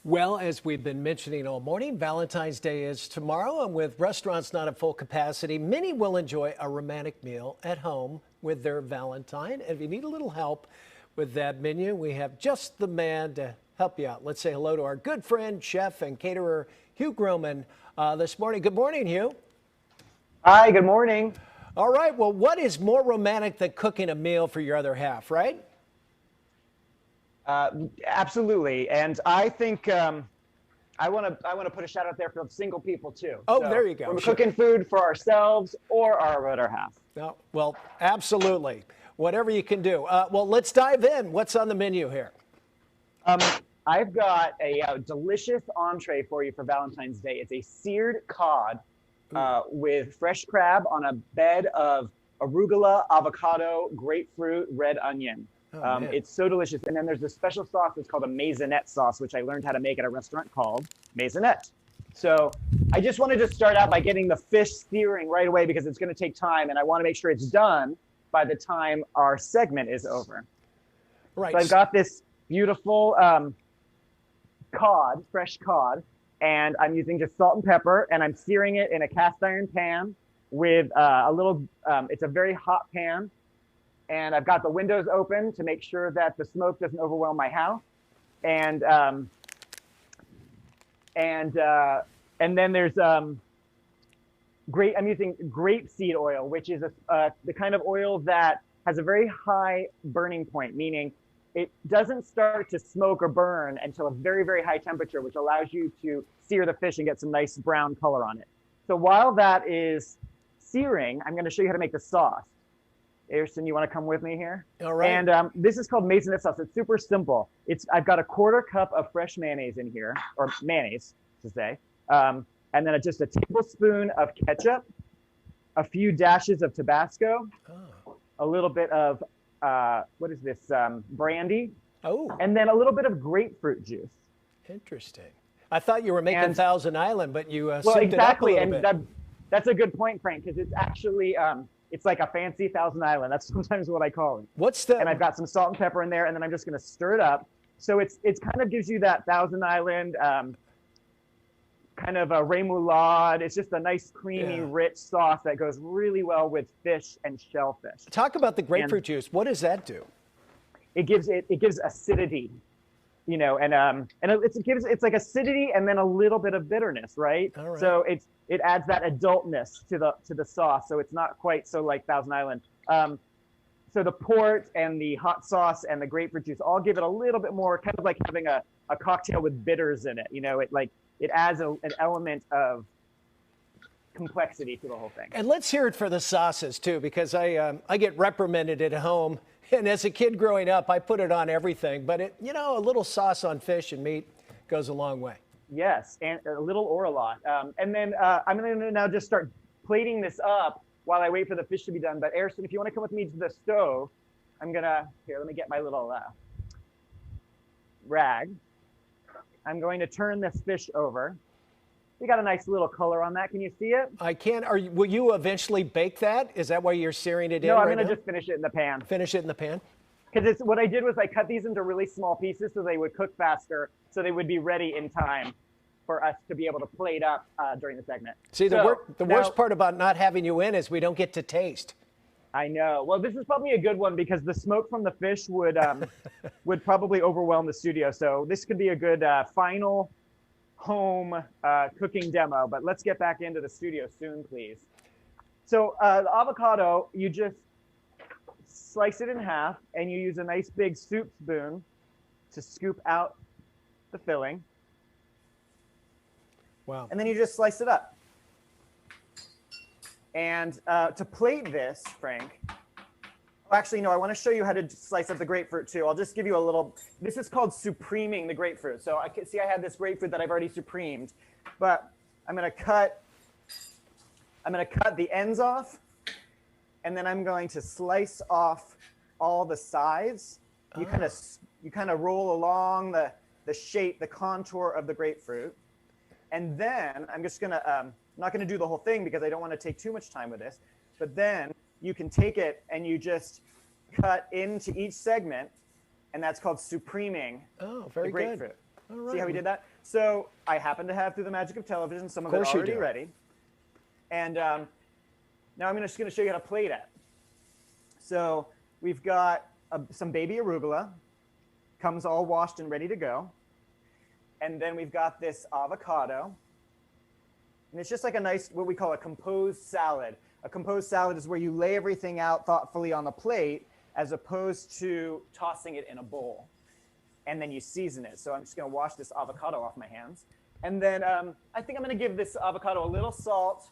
Well, as we've been mentioning all morning, Valentine's Day is tomorrow, and with restaurants not at full capacity, many will enjoy a romantic meal at home with their Valentine. And if you need a little help with that menu, we have just the man to help you out. Let's say hello to our good friend, chef and caterer Hugh Groman this morning. Good morning, Hugh. Hi, good morning. All right, well, what is more romantic than cooking a meal for your other half, right? Absolutely, and I think I want to put a shout out there for single people too. Oh, so there you go. We're cooking food for ourselves or our other half. No, well, absolutely. Whatever you can do. Well, let's dive in. What's on the menu here? I've got a delicious entree for you for Valentine's Day. It's a seared cod with fresh crab on a bed of arugula, avocado, grapefruit, red onion. It's so delicious. And then there's this special sauce that's called a Maisonette sauce, which I learned how to make at a restaurant called Maisonette. So I just wanted to start out by getting the fish searing right away because it's going to take time, and I want to make sure it's done by the time our segment is over. Right. So I've got this beautiful cod, fresh cod, and I'm using just salt and pepper, and I'm searing it in a cast iron pan with a little, it's a very hot pan. And I've got the windows open to make sure that the smoke doesn't overwhelm my house. And then there's I'm using grapeseed oil, which is the kind of oil that has a very high burning point, meaning it doesn't start to smoke or burn until a very, very high temperature, which allows you to sear the fish and get some nice brown color on it. So while that is searing, I'm going to show you how to make the sauce. Ayrton, you want to come with me here? All right. And this is called Maisonette sauce. It's super simple. I've got a quarter cup of fresh mayonnaise in here, or mayonnaise to say, and then just a tablespoon of ketchup, a few dashes of Tabasco, a little bit of what is this? Brandy. Oh. And then a little bit of grapefruit juice. Interesting. I thought you were making Thousand Island, but you well, souped exactly, it up a little and bit. that's a good point, Frank, because it's actually. It's like a fancy Thousand Island. That's sometimes what I call it. And I've got some salt and pepper in there, and then I'm just going to stir it up. So it's kind of gives you that Thousand Island kind of a remoulade. It's just a nice, creamy, rich sauce that goes really well with fish and shellfish. Talk about the grapefruit juice. What does that do? It gives acidity, you know, and it's like acidity and then a little bit of bitterness, right? All right. So it adds that adultness to the sauce, so it's not quite so like Thousand Island. So the port and the hot sauce and the grapefruit juice all give it a little bit more, kind of like having a cocktail with bitters in it. You know, it adds an element of complexity to the whole thing. And let's hear it for the sauces too, because I get reprimanded at home, and as a kid growing up, I put it on everything. But a little sauce on fish and meat goes a long way. Yes, and a little or a lot. And then I'm going to now just start plating this up while I wait for the fish to be done. But Ayrton, if you want to come with me to the stove, let me get my little rag. I'm going to turn this fish over. We got a nice little color on that. Can you see it? I can. Will you eventually bake that? Is that why you're searing it in? No, I'm right going to now? just finish it in the pan. Finish it in the pan? Because what I did was I cut these into really small pieces so they would cook faster, so they would be ready in time for us to be able to plate up during the segment. See, the worst part about not having you in is we don't get to taste. I know. Well, this is probably a good one because the smoke from the fish would probably overwhelm the studio. So this could be a good final home cooking demo. But let's get back into the studio soon, please. So the avocado, you just slice it in half, and you use a nice big soup spoon to scoop out the filling. Wow. And then you just slice it up. And to plate this, Frank, actually, no, I want to show you how to slice up the grapefruit too. I'll just give you a little, this is called supreming the grapefruit. So I can see I have this grapefruit that I've already supremed, but I'm going to cut the ends off. And then I'm going to slice off all the sides. You kind of roll along the shape, the contour of the grapefruit. And then I'm just going to, I'm not going to do the whole thing because I don't want to take too much time with this. But then you can take it and you just cut into each segment, and that's called supreming the grapefruit. All right. See how we did that? So I happen to have, through the magic of television, some of it course you already do. ready. And now I'm just going to show you how to plate it. So we've got some baby arugula, comes all washed and ready to go. And then we've got this avocado. And it's just like a nice, what we call a composed salad. A composed salad is where you lay everything out thoughtfully on the plate as opposed to tossing it in a bowl. And then you season it. So I'm just going to wash this avocado off my hands. And then I think I'm going to give this avocado a little salt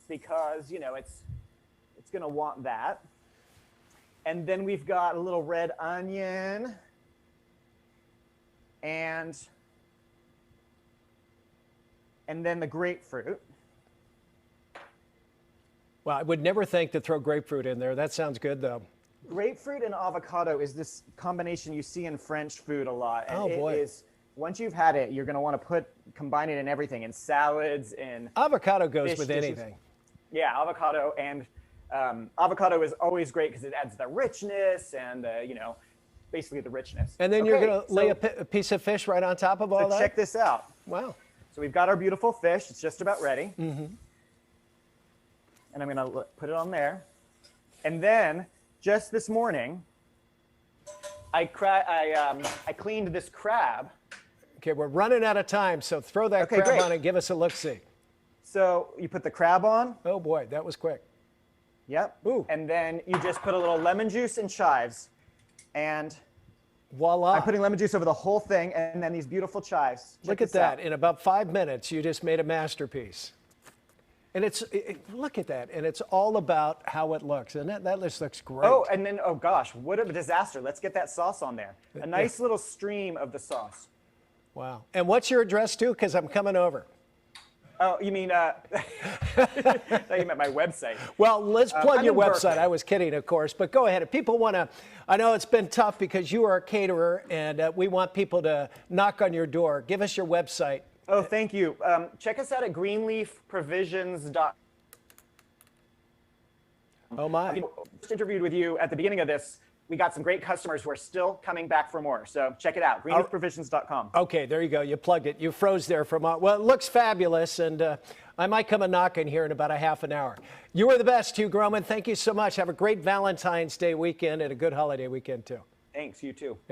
because, you know, it's going to want that. And then we've got a little red onion and then the grapefruit. Well, I would never think to throw grapefruit in there. That sounds good, though. Grapefruit and avocado is this combination you see in French food a lot. And Oh, boy. It is, once you've had it, you're going to want to combine it in everything, in salads, in Avocado goes fish with dishes. anything. Yeah, avocado. And avocado is always great because it adds the richness and, you know, basically the richness. And then you're Okay, going to lay a piece of fish right on top of all so that? check this out. Wow. So we've got our beautiful fish. It's just about ready. Mm-hmm. And I'm going to put it on there. And then, just this morning, I cleaned this crab. Okay, we're running out of time, so throw that Okay, crab great. on and give us a look-see. So you put the crab on. Oh, boy, that was quick. Yep. Ooh. And then you just put a little lemon juice and chives. And Voila. I'm putting lemon juice over the whole thing, and then these beautiful chives. Check Look at this out. that. In about 5 minutes, you just made a masterpiece. And look at that. And it's all about how it looks. And that just looks great. Oh, and then, oh gosh, what a disaster. Let's get that sauce on there. A nice little stream of the sauce. Wow. And what's your address, too? Because I'm coming over. Oh, you mean, I thought you meant my website. Well, let's plug I'm your in website. Berkeley. I was kidding, of course. But go ahead. If people want to, I know it's been tough because you are a caterer, and we want people to knock on your door. Give us your website. Oh, thank you. Check us out at greenleafprovisions.com. Oh, my. Just interviewed with you at the beginning of this. We got some great customers who are still coming back for more. So check it out, greenleafprovisions.com. Okay, there you go. You plugged it. You froze there for a moment. Well, it looks fabulous, and I might come a knocking here in about a half an hour. You were the best, Hugh Groman. Thank you so much. Have a great Valentine's Day weekend and a good holiday weekend, too. Thanks, you too.